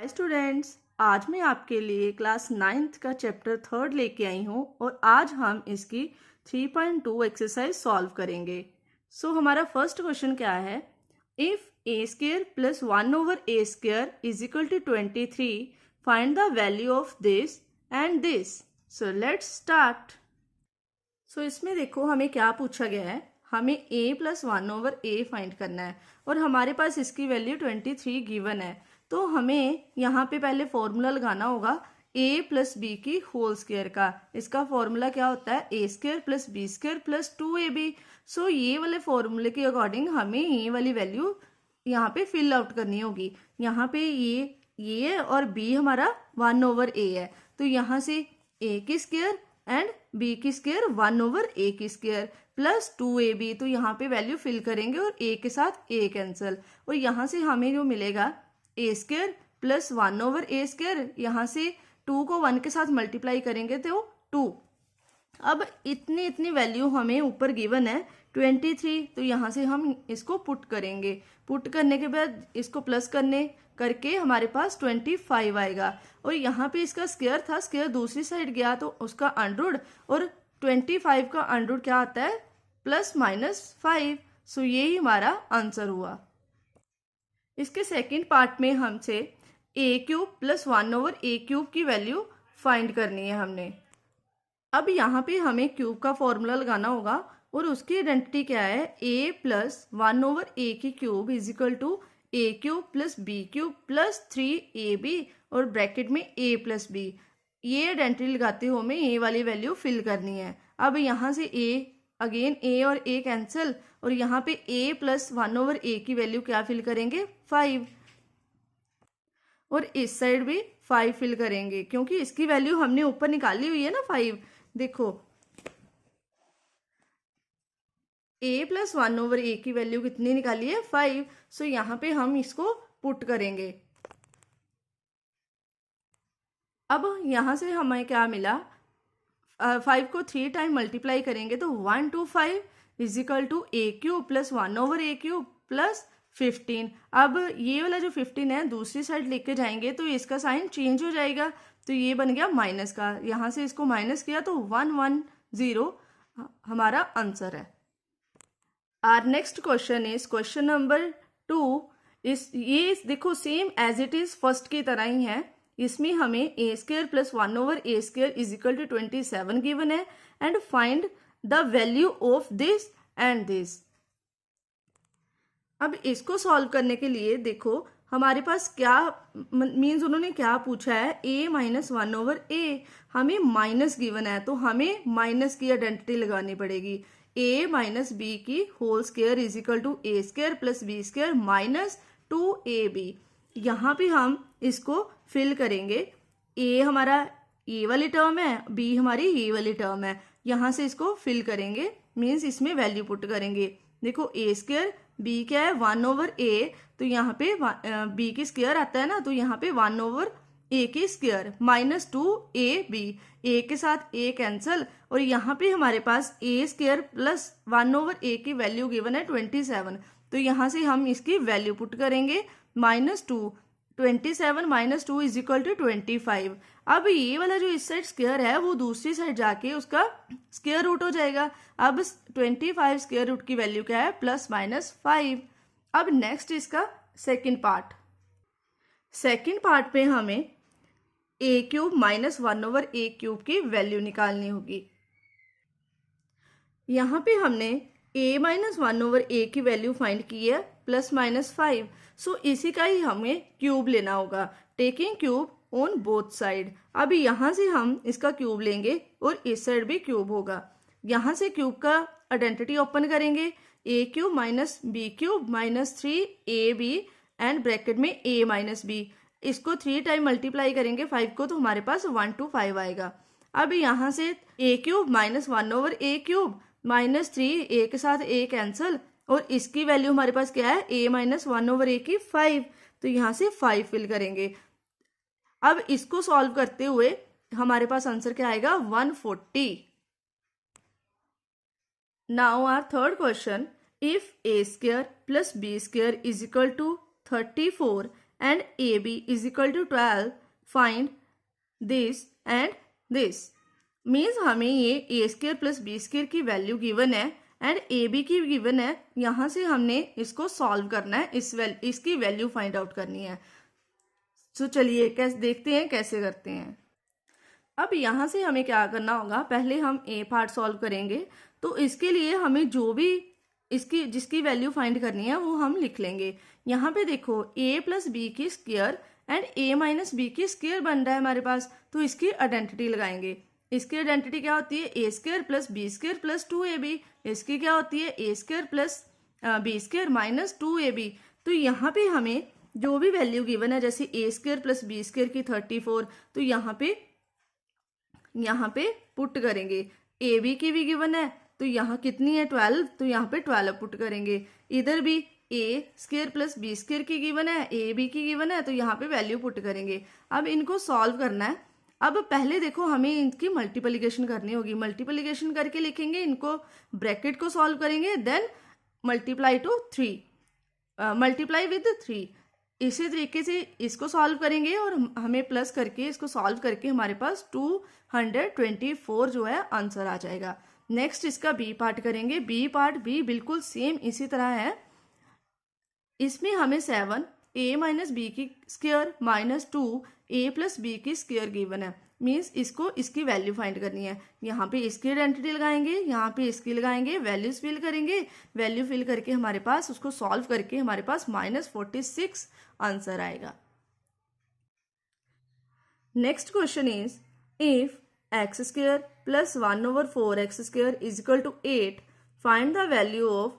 Hi students, आज मैं आपके लिए क्लास 9th का चैप्टर 3 लेके आई हूँ और आज हम इसकी 3.2 एक्सरसाइज सॉल्व करेंगे। हमारा फर्स्ट क्वेश्चन क्या है। If a square plus 1 over A square is equal to 23, find the value of this and this. Let's start. इसमें देखो हमें क्या पूछा गया है। हमें a plus 1 over a find करना है और हमारे पास इसकी वैल्यू 23 गिवन है। तो हमें यहाँ पे पहले फॉर्मूला लगाना होगा a प्लस बी की होल स्क्वायर का। इसका फॉर्मूला क्या होता है, A square plus B square plus 2ab। ये वाले फॉर्मूले के अकॉर्डिंग हमें ये वाली वैल्यू यहाँ पे फिल आउट करनी होगी। यहाँ पे ये है और b हमारा 1 ओवर a है, तो यहाँ से a की स्क्वायर एंड b की स्क्वायर 1 ओवर a की स्क्वायर प्लस 2ab। तो यहाँ पे वैल्यू फिल करेंगे और a के साथ a कैंसिल, और यहाँ से हमें जो मिलेगा ए स्क्वायर प्लस 1 ओवर ए स्क्वायर, यहाँ से 2 को 1 के साथ मल्टीप्लाई करेंगे तो 2। अब इतनी वैल्यू हमें ऊपर गिवन है 23, तो यहाँ से हम इसको पुट करेंगे। पुट करने के बाद इसको प्लस करके हमारे पास 25 आएगा, और यहाँ पे इसका स्क्वायर था, स्क्वायर दूसरी साइड गया तो उसका अंडररूट, और 25 का अंडररूट क्या आता है, प्लस माइनस 5। यही हमारा आंसर हुआ। इसके सेकंड पार्ट में हमसे ए cube plus 1 over a cube की वैल्यू फाइंड करनी है हमने। अब यहाँ पे हमें क्यूब का फॉर्मूला लगाना होगा और उसकी आइडेंटिटी क्या है, a प्लस 1 ओवर ए की cube is equal to a cube plus b cube plus 3ab और ब्रैकेट में a प्लस बी। ये आइडेंटिटी लगाते हुए हमें a वाली वैल्यू फिल करनी है। अब यहाँ से अगेन a और a कैंसिल, और यहाँ पे a प्लस 1 ओवर a की वैल्यू क्या फिल करेंगे, 5, और इस साइड भी 5 फिल करेंगे क्योंकि इसकी वैल्यू हमने ऊपर निकाली हुई है ना 5। देखो a प्लस 1 ओवर a की वैल्यू कितनी निकाली है, 5। यहाँ पे हम इसको पुट करेंगे। अब यहाँ से हमें क्या मिला, 5 को 3 टाइम मल्टीप्लाई करेंगे तो 1 to 5 is equal to a cube plus 1 over a cube plus 15। अब ये वाला जो 15 है दूसरी साइड लेके जाएंगे तो इसका साइन चेंज हो जाएगा, तो ये बन गया माइनस का। यहाँ से इसको माइनस किया तो 110 हमारा आंसर है। Our next question is question number 2। ये देखो same as it is first की तरह ही है। इसमें हमें A square plus 1 over A square is equal to 27 given है and find the value of this and this. अब इसको सॉल्व करने के लिए देखो हमारे पास क्या मीन्स उन्होंने क्या पूछा है, a माइनस 1 ओवर a। हमें माइनस गिवन है तो हमें माइनस की आइडेंटिटी लगानी पड़ेगी। a माइनस बी की whole square is equal to a square plus B square minus 2ab। यहाँ पे हम इसको फिल करेंगे। a हमारा ये वाली टर्म है, b हमारी ये वाली टर्म है। यहाँ से इसको फिल करेंगे मीन्स इसमें वैल्यू पुट करेंगे। देखो ए स्क्वायर, b क्या है 1 ओवर a, तो यहाँ पे b की स्क्वायर आता है ना, तो यहाँ पे 1 ओवर a की स्क्वायर माइनस 2ab, a के साथ a कैंसल, और यहाँ पे हमारे पास a square plus 1 over a की वैल्यू गिवन है 27। तो यहाँ से हम इसकी वैल्यू पुट करेंगे -2। 27 माइनस 2 इज इक्वल टू 25। अब ये वाला जो इस साइड स्क्वायर है वो दूसरी साइड जाके उसका स्क्वायर रूट हो जाएगा। अब 25 स्क्वायर रूट की वैल्यू क्या है, प्लस माइनस 5। अब नेक्स्ट इसका सेकंड पार्ट पे हमें ए cube minus 1 over a cube की वैल्यू निकालनी होगी। यहाँ पे हमने a माइनस 1 ओवर a की वैल्यू फाइंड की है प्लस माइनस 5। इसी का ही हमें क्यूब लेना होगा, taking cube on both side. अब यहाँ से हम इसका क्यूब लेंगे और इस साइड भी क्यूब होगा। यहाँ से क्यूब का आइडेंटिटी ओपन करेंगे, a cube minus b cube minus 3ab and bracket में a माइनस b। इसको 3 टाइम मल्टीप्लाई करेंगे 5 को, तो हमारे पास 1 to 5 आएगा। अब यहाँ से a cube minus 1 over a cube minus 3, a के साथ a कैंसल, और इसकी वैल्यू हमारे पास क्या है, a माइनस 1 ओवर a की 5, तो यहाँ से 5 फिल करेंगे। अब इसको सॉल्व करते हुए हमारे पास आंसर क्या आएगा, 140। Now our third question, if a square plus b square is equal to 34 and AB is equal to 12, find this and this. Means हमें ये ए स्क्र प्लस बी स्क्र की वैल्यू गिवन है and A B की given है. यहाँ से हमने इसको सॉल्व करना है, इसकी वैल्यू फाइंड आउट करनी है. तो चलिए कैसे देखते हैं कैसे करते हैं. अब यहाँ से हमें क्या करना होगा, पहले हम ए पार्ट सॉल्व करेंगे. तो इसके लिए हमें जो भी जिसकी वैल्यू फाइंड करनी है वो हम लिख लेंगे. यहाँ पे देखो a प्लस बी की square and a minus b की स्क्वायर बन रहा है हमारे पास. तो इसकी आइडेंटिटी लगाएंगे. इसकी आइडेंटिटी क्या होती है, A square plus B square plus 2ab. इसकी क्या होती है, A square plus B square minus 2ab. तो यहाँ पे हमें जो भी वैल्यू गिवन है, जैसे ए स्क्वायर प्लस बी स्क्वायर की 34, तो यहाँ पे पुट करेंगे. ए बी की भी गिवन है, तो यहाँ कितनी है 12, तो यहाँ पे 12 पुट करेंगे. इधर भी ए स्क्वायर प्लस बी स्क्वायर की गिवन है, ए बी की गिवन है, तो यहाँ पे वैल्यू पुट करेंगे. अब इनको सॉल्व करना है. अब पहले देखो हमें इनकी मल्टीप्लिकेशन करनी होगी. मल्टीप्लिकेशन करके लिखेंगे, इनको ब्रैकेट को सॉल्व करेंगे, देन मल्टीप्लाई विद 3. इसी तरीके से इसको सॉल्व करेंगे और हमें प्लस करके इसको सॉल्व करके हमारे पास 224 जो है आंसर आ जाएगा. नेक्स्ट इसका बी पार्ट करेंगे. बी पार्ट भी बिल्कुल सेम इसी तरह है. इसमें हमें 7 a माइनस बी की square minus 2 a plus B की स्क्वायर गिवन है. मीन्स इसकी वैल्यू फाइंड करनी है. यहाँ पे इसकी आइडेंटिटी लगाएंगे, यहाँ पे इसकी लगाएंगे, वैल्यूज फिल करेंगे. वैल्यू फिल करके हमारे पास उसको सॉल्व करके हमारे पास -46 आंसर आएगा. Next question is if x square plus 1 over 4x square is equal to 8, find the value of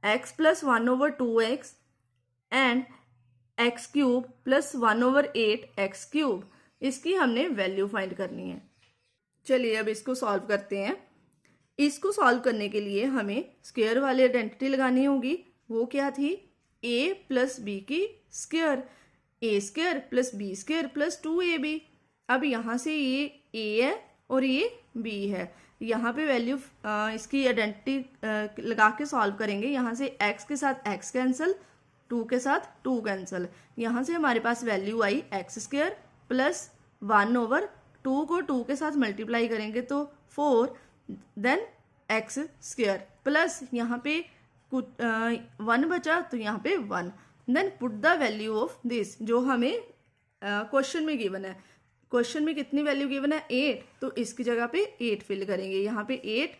x plus 1 over 2x and x cube plus 1 over 8x cube. इसकी हमने value find करनी है. चलिए अब इसको solve करते हैं. इसको सॉल्व करने के लिए हमें स्क्वायर वाली आइडेंटिटी लगानी होगी. वो क्या थी, a प्लस बी की square, A square plus B square plus 2ab. अब यहाँ से ये a है और ये b है. यहाँ पे वैल्यू इसकी आइडेंटिटी लगा के सॉल्व करेंगे. यहाँ से x के साथ x कैंसिल, 2 के साथ 2 कैंसिल. यहाँ से हमारे पास वैल्यू आई एक्स स्क्वायर प्लस 1 ओवर 2 को 2 के साथ मल्टीप्लाई करेंगे तो 4, देन एक्स स्क्वायर प्लस यहाँ पे कुछ 1 बचा तो यहाँ पे 1. Then put the value of this जो हमें क्वेश्चन में गिवन है. क्वेश्चन में कितनी वैल्यू गिवन है, 8. तो इसकी जगह पे 8 फिल करेंगे. यहाँ पे 8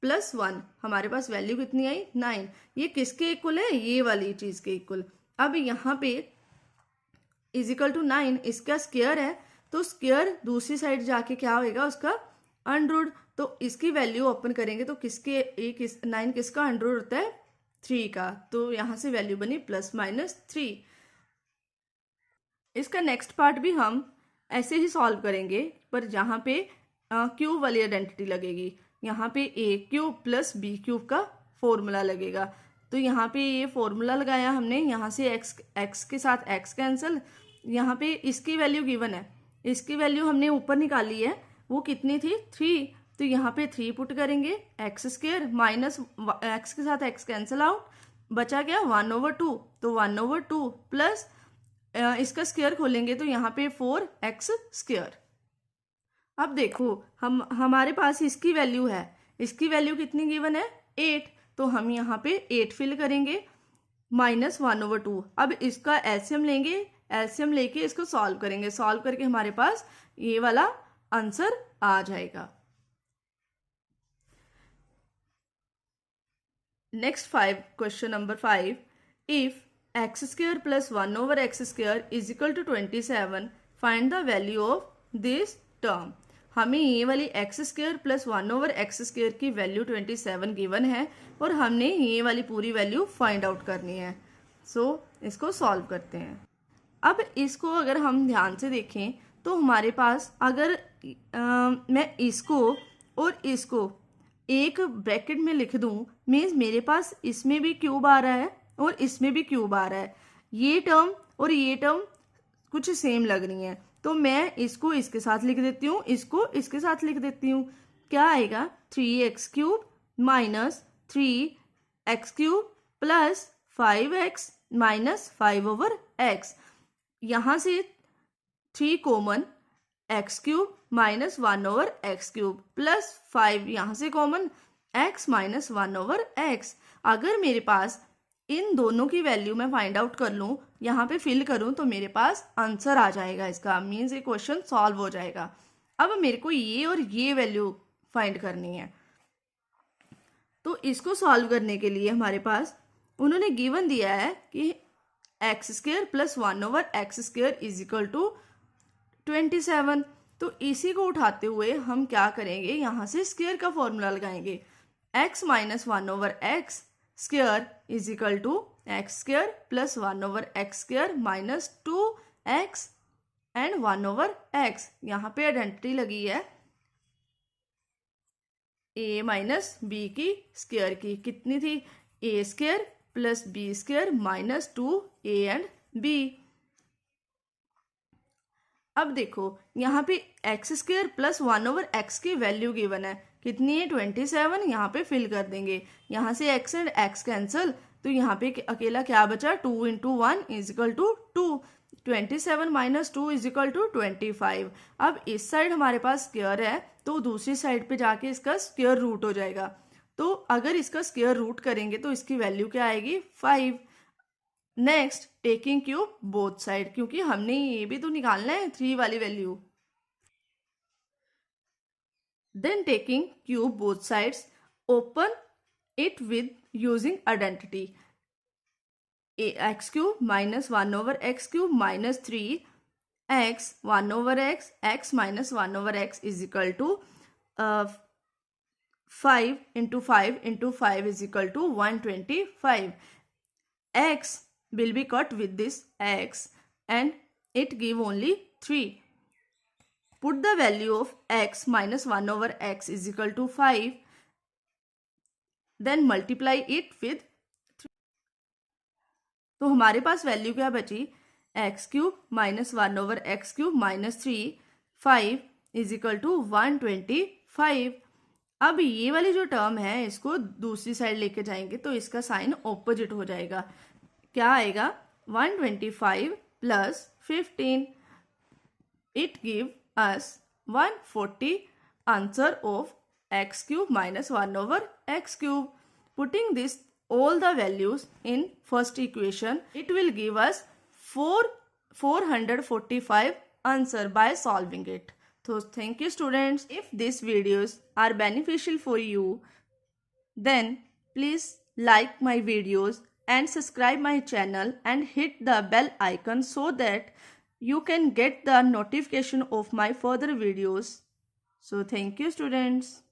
प्लस 1 हमारे पास वैल्यू कितनी आई, 9. ये किसके इक्वल है, ये वाली चीज के इक्वल. अब यहाँ पे इज इक्वल टू 9 इसका स्क्वायर है, तो स्क्वायर दूसरी साइड जाके क्या होएगा उसका अंडर रूट. तो इसकी वैल्यू ओपन करेंगे तो 9 किसका अंडर रूट होता है, 3 का. तो यहाँ से वैल्यू बनी ±3. इसका नेक्स्ट पार्ट भी हम ऐसे ही सॉल्व करेंगे, पर जहाँ पे क्यूब वाली आइडेंटिटी लगेगी. यहाँ पे ए क्यूब प्लस बी क्यूब का फॉर्मूला लगेगा. तो यहाँ पे ये फॉर्मूला लगाया हमने. यहाँ से एक्स के साथ एक्स कैंसिल. यहाँ पे इसकी वैल्यू गिवन है, इसकी वैल्यू हमने ऊपर निकाली है. वो कितनी थी, 3. तो यहाँ पे 3 पुट करेंगे. एक्स स्क्वायर माइनस एक्स के साथ एक्स कैंसिल आउट, बचा क्या 1 ओवर 2. तो 1 ओवर 2 प्लस इसका स्क्वायर खोलेंगे तो यहाँ पे 4x स्क्वायर. अब देखो हमारे पास इसकी वैल्यू है, इसकी वैल्यू कितनी गिवन है, 8. तो हम यहाँ पे 8 फिल करेंगे -1 ओवर 2. अब इसका एलसीएम लेंगे, एलसीएम लेके इसको सॉल्व करेंगे. सॉल्व करके हमारे पास ये वाला आंसर आ जाएगा. Next question number 5. If x square plus 1 over x square is equal to 27, find the value of this term. हमें ये वाली x square plus 1 over x square की वैल्यू 27 गिवन है और हमने ये वाली पूरी वैल्यू फाइंड आउट करनी है. इसको सॉल्व करते हैं. अब इसको अगर हम ध्यान से देखें तो हमारे पास अगर मैं इसको और इसको एक ब्रैकेट में लिख दूं, मीन्स मेरे पास इसमें भी क्यूब आ रहा है और इसमें भी क्यूब आ रहा है. ये टर्म और ये टर्म कुछ सेम लग रही हैं, तो मैं इसको इसके साथ लिख देती हूँ, इसको इसके साथ लिख देती हूँ. क्या आएगा, 3x cube minus 3x cube plus 5x minus 5 over x. यहाँ से 3 common, x cube minus 1/x³ plus 5 यहाँ से कॉमन, x माइनस 1/x। अगर मेरे पास इन दोनों की वैल्यू मैं फाइंड आउट कर लूँ, यहाँ पे फिल करूँ, तो मेरे पास आंसर आ जाएगा इसका, मीन्स ये क्वेश्चन सॉल्व हो जाएगा। अब मेरे को ये और ये वैल्यू फाइंड करनी है। तो इसको सॉल्व करने के लिए हमारे पास उन्होंने गिवन दिया है कि x² plus 1/x² is equal to 27। तो इसी को उठाते हुए हम क्या करेंगे, यहाँ से स्क्वायर का फॉर्मूला लगाएंगे। x minus 1/x² is equal to x² plus 1/x² minus 2x and 1/x। यहाँ पे आइडेंटिटी लगी है a माइनस बी की स्क्वायर की, कितनी थी, a² plus b² minus 2a and b। अब देखो यहाँ पे x² प्लस 1/x की वैल्यू गिवन है, कितनी है, 27। यहाँ पे फिल कर देंगे, यहाँ से x एंड x कैंसिल, तो यहाँ पे अकेला क्या बचा, 2 × 1 is equal to 2। 27 minus 2 is equal to 25। अब इस साइड हमारे पास स्क्वायर है, तो दूसरी साइड पे जाके इसका स्क्वायर रूट हो जाएगा। तो अगर इसका स्क्वायर रूट करेंगे तो इसकी वैल्यू क्या आएगी, 5। Next taking cube both side, क्योंकि हमने ये भी तो निकालना है 3 वाली value. Then taking cube both sides, open it with using identity, x³ minus 1/x³ minus 3x 1/x, x minus 1/x is equal to 5 × 5 × 5 is equal to 125. X will be cut with this x and it give only 3. Put the value of x minus 1/x is equal to 5. Then multiply it with 3. तो हमारे पास value क्या बची, x³ minus 1/x³ minus 5 is equal to 125। अब ये वाली जो term है इसको दूसरी साइड लेके जाएंगे तो इसका साइन ऑपोजिट हो जाएगा, क्या आएगा, 125 plus 15, it give us 140 answer of x³ minus 1/x³। Putting this all the values in first equation, it will give us 445 answer by solving it. So thank you students. If these videos are beneficial for you, then please like my videos and subscribe my channel and hit the bell icon so that you can get the notification of my further videos. So thank you students.